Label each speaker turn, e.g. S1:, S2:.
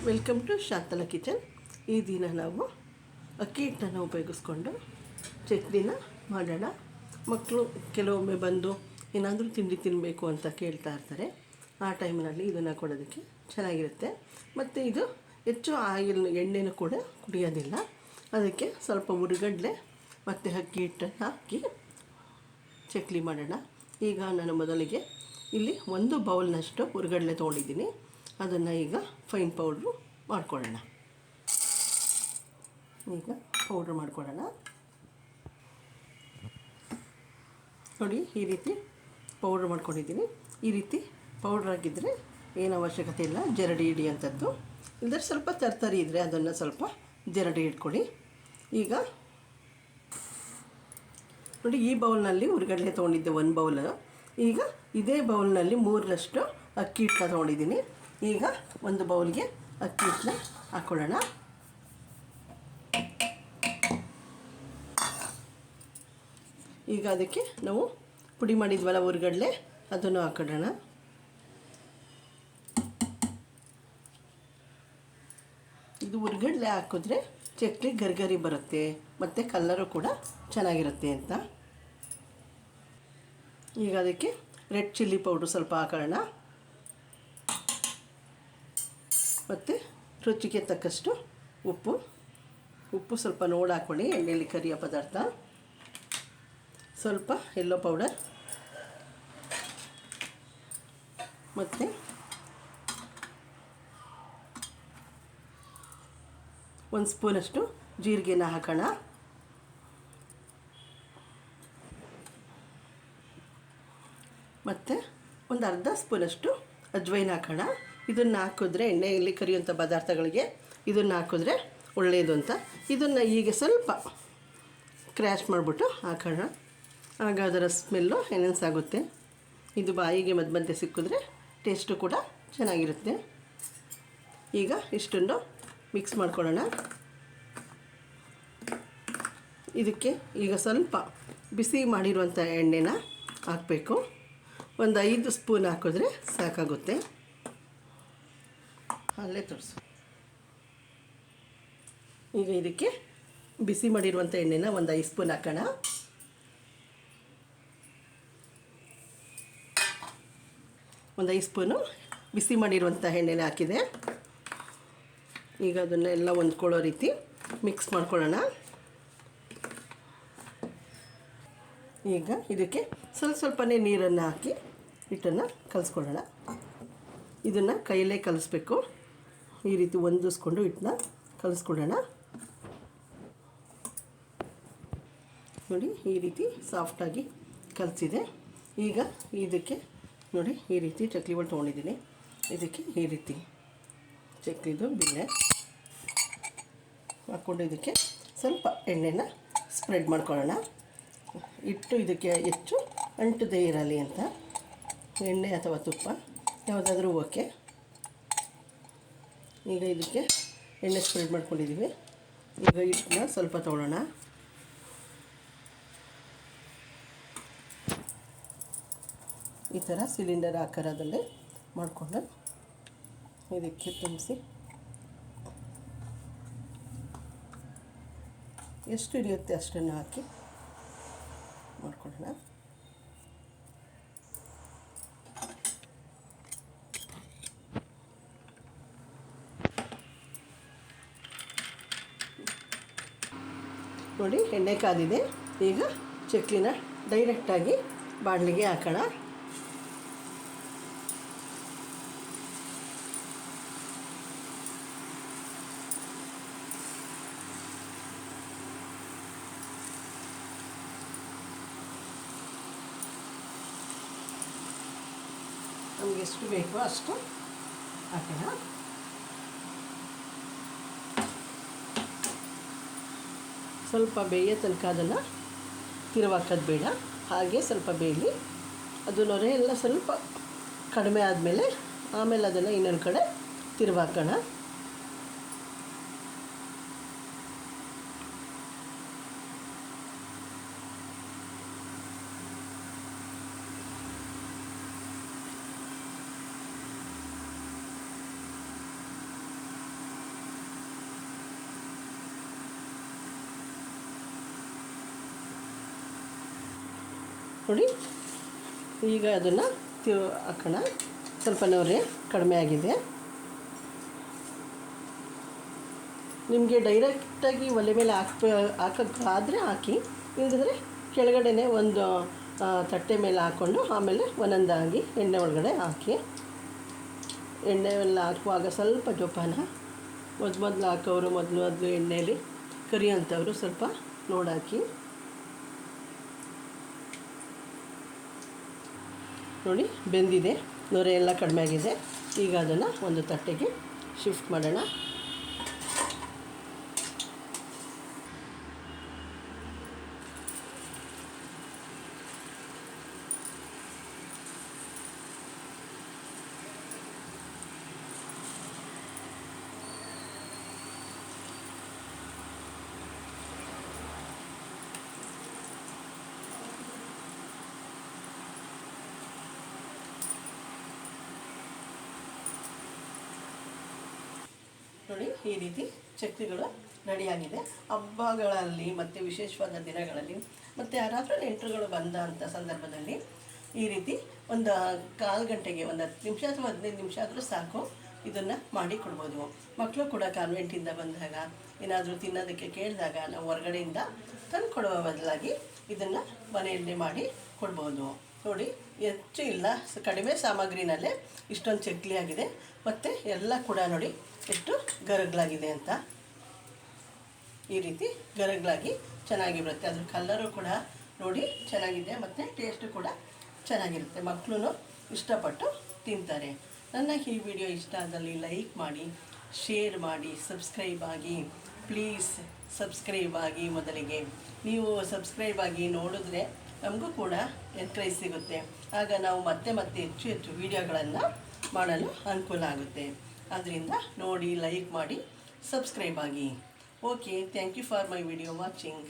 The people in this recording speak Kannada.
S1: Welcome to Shantala kitchen. ಈ ದಿನ ನಾವು ಅಕ್ಕಿ ಹಿಟ್ಟನ್ನು ಉಪಯೋಗಿಸ್ಕೊಂಡು ಚಟ್ನಿನ ಮಾಡೋಣ. ಮಕ್ಕಳು ಕೆಲವೊಮ್ಮೆ ಬಂದು ಏನಾದರೂ ತಿಂಡಿ ತಿನ್ನಬೇಕು ಅಂತ ಕೇಳ್ತಾ ಇರ್ತಾರೆ. ಆ ಟೈಮ್ನಲ್ಲಿ ಇದನ್ನು ಕೊಡೋದಕ್ಕೆ ಚೆನ್ನಾಗಿರುತ್ತೆ. ಮತ್ತು ಇದು ಹೆಚ್ಚು ಎಣ್ಣೆನೂ ಕೂಡ ಕುಡಿಯೋದಿಲ್ಲ. ಅದಕ್ಕೆ ಸ್ವಲ್ಪ ಹುರಿಗಡಲೆ ಮತ್ತು ಅಕ್ಕಿ ಹಿಟ್ಟನ್ನು ಹಾಕಿ ಚಕ್ಲಿ ಮಾಡೋಣ. ಈಗ ನಾನು ಮೊದಲಿಗೆ ಇಲ್ಲಿ 1 ಬೌಲ್ನಷ್ಟು ಹುರಿಗಡಲೆ ತೊಗೊಂಡಿದ್ದೀನಿ. ಅದನ್ನು ಈಗ ಫೈನ್ ಪೌಡ್ರು ಮಾಡ್ಕೊಳ್ಳೋಣ. ಈಗ ಪೌಡ್ರ್ ಮಾಡ್ಕೊಳ್ಳೋಣ. ನೋಡಿ, ಈ ರೀತಿ ಪೌಡ್ರ್ ಮಾಡ್ಕೊಂಡಿದ್ದೀನಿ. ಈ ರೀತಿ ಪೌಡ್ರ್ ಆಗಿದ್ದರೆ ಏನು ಅವಶ್ಯಕತೆ ಇಲ್ಲ ಜರಡಿ ಹಿಡಿಯೋಂಥದ್ದು. ಇಲ್ಲದ್ರೆ ಸ್ವಲ್ಪ ತರ್ತರಿ ಇದ್ದರೆ ಅದನ್ನು ಸ್ವಲ್ಪ ಜರಡಿ ಇಟ್ಕೊಳ್ಳಿ. ಈಗ ನೋಡಿ, ಈ ಬೌಲ್ನಲ್ಲಿ ಹುರಿಗಡಲೆ ತೊಗೊಂಡಿದ್ದೆ 1 ಬೌಲ್. ಈಗ ಇದೇ ಬೌಲ್ನಲ್ಲಿ 3ರಷ್ಟು ಅಕ್ಕಿ ಹಿಟ್ಟನ್ನ ತೊಗೊಂಡಿದ್ದೀನಿ. ಈಗ 1 ಬೌಲ್ಗೆ ಅಕ್ಕಿ ಹಿಟ್ಟನ್ನ ಹಾಕ್ಕೊಳ್ಳೋಣ. ಈಗ ಅದಕ್ಕೆ ನಾವು ಪುಡಿ ಮಾಡಿದ್ವಲ್ಲ ಹುರಿಗಡಲೆ, ಅದನ್ನು ಹಾಕೊಳ್ಳೋಣ. ಇದು ಹುರಿಗಡಲೆ ಹಾಕಿದ್ರೆ ಚಕ್ಲಿ ಗರಿಗರಿ ಬರುತ್ತೆ ಮತ್ತು ಕಲ್ಲರು ಕೂಡ ಚೆನ್ನಾಗಿರುತ್ತೆ ಅಂತ. ಈಗ ಅದಕ್ಕೆ ರೆಡ್ ಚಿಲ್ಲಿ ಪೌಡ್ರು ಸ್ವಲ್ಪ ಹಾಕೊಳ್ಳೋಣ. ಮತ್ತು ರುಚಿಗೆ ತಕ್ಕಷ್ಟು ಉಪ್ಪು ಸ್ವಲ್ಪ ನೋಡಿ ಹಾಕ್ಕೊಳ್ಳಿ. ಎಣ್ಣೆಯಲ್ಲಿ ಕರಿಯೋ ಪದಾರ್ಥ. ಸ್ವಲ್ಪ ಯೆಲ್ಲೋ ಪೌಡರ್ ಮತ್ತು 1 ಸ್ಪೂನಷ್ಟು ಜೀರಿಗೆನ ಹಾಕೋಣ. ಮತ್ತು ಒಂದು ಅರ್ಧ ಸ್ಪೂನಷ್ಟು ಅಜ್ವೈನ ಹಾಕೋಣ. ಇದನ್ನು ಹಾಕಿದ್ರೆ ಎಣ್ಣೆಯಲ್ಲಿ ಕರಿಯುವಂಥ ಪದಾರ್ಥಗಳಿಗೆ ಇದನ್ನು ಹಾಕಿದ್ರೆ ಒಳ್ಳೆಯದು ಅಂತ. ಇದನ್ನು ಈಗ ಸ್ವಲ್ಪ ಕ್ರ್ಯಾಶ್ ಮಾಡಿಬಿಟ್ಟು ಹಾಕೋಣ. ಆಗ ಅದರ ಸ್ಮೆಲ್ಲು ಎನ್ಹೆನ್ಸ್ ಆಗುತ್ತೆ. ಇದು ಬಾಯಿಗೆ ಮಧ್ಯೆ ಸಿಕ್ಕಿದ್ರೆ ಟೇಸ್ಟು ಕೂಡ ಚೆನ್ನಾಗಿರುತ್ತೆ. ಈಗ ಇಷ್ಟನ್ನು ಮಿಕ್ಸ್ ಮಾಡ್ಕೊಳ್ಳೋಣ. ಇದಕ್ಕೆ ಈಗ ಸ್ವಲ್ಪ ಬಿಸಿ ಮಾಡಿರುವಂಥ ಎಣ್ಣೆನ ಹಾಕಬೇಕು. ಒಂದು 5 ಸ್ಪೂನ್ ಹಾಕಿದ್ರೆ ಸಾಕಾಗುತ್ತೆ. ಅಲ್ಲೇ ತೋರಿಸು. ಈಗ ಇದಕ್ಕೆ ಬಿಸಿ ಮಾಡಿರುವಂಥ ಎಣ್ಣೆನ ಒಂದು 5 ಸ್ಪೂನ್ ಹಾಕೋಣ. ಒಂದು 5 ಸ್ಪೂನು ಬಿಸಿ ಮಾಡಿರುವಂಥ ಎಣ್ಣೆನ ಹಾಕಿದೆ. ಈಗ ಅದನ್ನೆಲ್ಲ ಹೊಂದ್ಕೊಳ್ಳೋ ರೀತಿ ಮಿಕ್ಸ್ ಮಾಡ್ಕೊಳ್ಳೋಣ. ಈಗ ಇದಕ್ಕೆ ಸ್ವಲ್ಪನೇ ನೀರನ್ನು ಹಾಕಿ ಹಿಟ್ಟನ್ನು ಕಲಿಸ್ಕೊಳ್ಳೋಣ. ಇದನ್ನು ಕೈಯಲ್ಲೇ ಕಲಿಸ್ಬೇಕು. ಈ ರೀತಿ ಹೊಂದಿಸ್ಕೊಂಡು ಹಿಟ್ಟನ್ನ ಕಲಿಸ್ಕೊಳ್ಳೋಣ. ನೋಡಿ, ಈ ರೀತಿ ಸಾಫ್ಟಾಗಿ ಕಲಿಸಿದೆ. ಈಗ ಇದಕ್ಕೆ ನೋಡಿ, ಈ ರೀತಿ ಚಕ್ಲಿಗಳು ತೊಗೊಂಡಿದ್ದೀನಿ. ಇದಕ್ಕೆ ಈ ರೀತಿ ಚಕ್ಲಿದು ಬಿಲ್ಲೆ ಹಾಕ್ಕೊಂಡು ಇದಕ್ಕೆ ಸ್ವಲ್ಪ ಎಣ್ಣೆನ ಸ್ಪ್ರೆಡ್ ಮಾಡ್ಕೊಳ್ಳೋಣ. ಹಿಟ್ಟು ಇದಕ್ಕೆ ಹೆಚ್ಚು ಅಂಟದೇ ಇರಲಿ ಅಂತ. ಎಣ್ಣೆ ಅಥವಾ ತುಪ್ಪ ಯಾವುದಾದ್ರೂ ಓಕೆ. ಈಗ ಇದಕ್ಕೆ ಎಣ್ಣೆ ಸ್ಪ್ರೆಡ್ ಮಾಡ್ಕೊಂಡಿದ್ದೀವಿ. ಈಗ ಹಿಟ್ಟನ್ನ ಸ್ವಲ್ಪ ತೊಗೊಳ್ಳೋಣ. ಈ ಥರ ಸಿಲಿಂಡರ್ ಆಕಾರದಲ್ಲೇ ಮಾಡಿಕೊಂಡು ಇದಕ್ಕೆ ತುಂಬಿಸಿ ಎಷ್ಟು ಹಿಡಿಯುತ್ತೆ ಅಷ್ಟನ್ನು ಹಾಕಿ ಮಾಡ್ಕೊಳ್ಳೋಣ. ನೋಡಿ, ಎಣ್ಣೆ ಕಾದಿದೆ. ಈಗ ಚಕ್ಲಿನ ಡೈರೆಕ್ಟಾಗಿ ಬಾಣಲಿಗೆ ಹಾಕೋಣ. ನಮಗೆ ಎಷ್ಟು ಬೇಕೋ ಅಷ್ಟು ಹಾಕೋಣ. ಸ್ವಲ್ಪ ಬೇಯೋ ತನಕ ಅದನ್ನು ತಿರುವಾಕೋದು ಬೇಡ. ಹಾಗೆ ಸ್ವಲ್ಪ ಬೇಯಲಿ. ಅದು ನೊರೆ ಎಲ್ಲ ಸ್ವಲ್ಪ ಕಡಿಮೆ ಆದಮೇಲೆ ಆಮೇಲೆ ಅದನ್ನು ಇನ್ನೊಂದು ಕಡೆ ತಿರುವಾಕೋಣ. ನೋಡಿ. ಈಗ ಅದನ್ನು ಹಾಕೋಣ. ಸ್ವಲ್ಪ ನೊರೆ ಕಡಿಮೆ ಆಗಿದೆ. ನಿಮಗೆ ಡೈರೆಕ್ಟಾಗಿ ಒಲೆ ಮೇಲೆ ಹಾಕೋಕ್ಕಾದರೆ ಹಾಕಿ, ಇಲ್ಲದಿದ್ದರೆ ಕೆಳಗಡೆನೇ ಒಂದು ತಟ್ಟೆ ಮೇಲೆ ಹಾಕ್ಕೊಂಡು ಆಮೇಲೆ ಒಂದೊಂದಾಗಿ ಎಣ್ಣೆ ಒಳಗಡೆ ಹಾಕಿ. ಎಣ್ಣೆ ಎಲ್ಲ ಹಾಕುವಾಗ ಸ್ವಲ್ಪ ಜೋಪಾನ. ಮೊದಲು ಹಾಕೋರು ಮೊದಲು ಎಣ್ಣೆಯಲ್ಲಿ ಕರಿ ಅಂಥವರು ಸ್ವಲ್ಪ ನೋಡಾಕಿ. ನೋಡಿ ಬೆಂದಿದೆ, ನೊರೆ ಎಲ್ಲ ಕಡಿಮೆ ಆಗಿದೆ. ಈಗ ಅದನ್ನು ಒಂದು ತಟ್ಟೆಗೆ ಶಿಫ್ಟ್ ಮಾಡೋಣ. ನೋಡಿ ಈ ರೀತಿ ಚಕ್ಲಿಗಳು ರೆಡಿಯಾಗಿದೆ. ಹಬ್ಬಗಳಲ್ಲಿ ಮತ್ತು ವಿಶೇಷವಾದ ದಿನಗಳಲ್ಲಿ ಮತ್ತು ಯಾರಾದರೂ ನೆಂಟರುಗಳು ಬಂದ ಅಂಥ ಸಂದರ್ಭದಲ್ಲಿ ಈ ರೀತಿ ಒಂದು 1/4 ಗಂಟೆಗೆ, ಒಂದು 10 ನಿಮಿಷ ಅಥವಾ 15 ನಿಮಿಷ ಆದರೂ ಸಾಕು, ಇದನ್ನು ಮಾಡಿ ಕೊಡ್ಬೋದು. ಮಕ್ಕಳು ಕೂಡ ಕಾನ್ವೆಂಟಿಂದ ಬಂದಾಗ ಏನಾದರೂ ತಿನ್ನೋದಕ್ಕೆ ಕೇಳಿದಾಗ ನಾವು ಹೊರಗಡೆಯಿಂದ ತಂದು ಕೊಡುವ ಬದಲಾಗಿ ಇದನ್ನು ಮನೆಯಲ್ಲೇ ಮಾಡಿ ಕೊಡ್ಬೋದು. ನೋಡಿ ಹೆಚ್ಚು ಇಲ್ಲ, ಕಡಿಮೆ ಸಾಮಗ್ರಿನಲ್ಲೇ ಇಷ್ಟೊಂದು ಚಕ್ಲಿ ಆಗಿದೆ. ಮತ್ತು ಎಲ್ಲ ಕೂಡ ನೋಡಿ ಎಷ್ಟು ಗರಗಲಾಗಿದೆ ಅಂತ. ಈ ರೀತಿ ಗರಗಲಾಗಿ ಚೆನ್ನಾಗಿ ಬರುತ್ತೆ. ಅದ್ರ ಕಲರು ಕೂಡ ನೋಡಿ ಚೆನ್ನಾಗಿದೆ ಮತ್ತು ಟೇಸ್ಟು ಕೂಡ ಚೆನ್ನಾಗಿರುತ್ತೆ. ಮಕ್ಕಳು ಇಷ್ಟಪಟ್ಟು ತಿಂತಾರೆ. ನನ್ನ ಈ ವಿಡಿಯೋ ಇಷ್ಟ ಆದಲ್ಲಿ ಲೈಕ್ ಮಾಡಿ, ಶೇರ್ ಮಾಡಿ, ಸಬ್ಸ್ಕ್ರೈಬ್ ಆಗಿ. ಪ್ಲೀಸ್ ಸಬ್ಸ್ಕ್ರೈಬ್ ಆಗಿ. ಮೊದಲಿಗೆ ನೀವು ಸಬ್ಸ್ಕ್ರೈಬ್ ಆಗಿ ನೋಡಿದ್ರೆ ನಮಗೂ ಕೂಡ ಎನ್ಕರೇಜ್ ಸಿಗುತ್ತೆ. ಆಗ ನಾವು ಮತ್ತೆ ಹೆಚ್ಚು ವೀಡಿಯೋಗಳನ್ನು ಮಾಡಲು ಅನುಕೂಲ ಆಗುತ್ತೆ. ಆದ್ದರಿಂದ ನೋಡಿ, ಲೈಕ್ ಮಾಡಿ, ಸಬ್ಸ್ಕ್ರೈಬ್ ಆಗಿ. Okay, thank you for my video watching.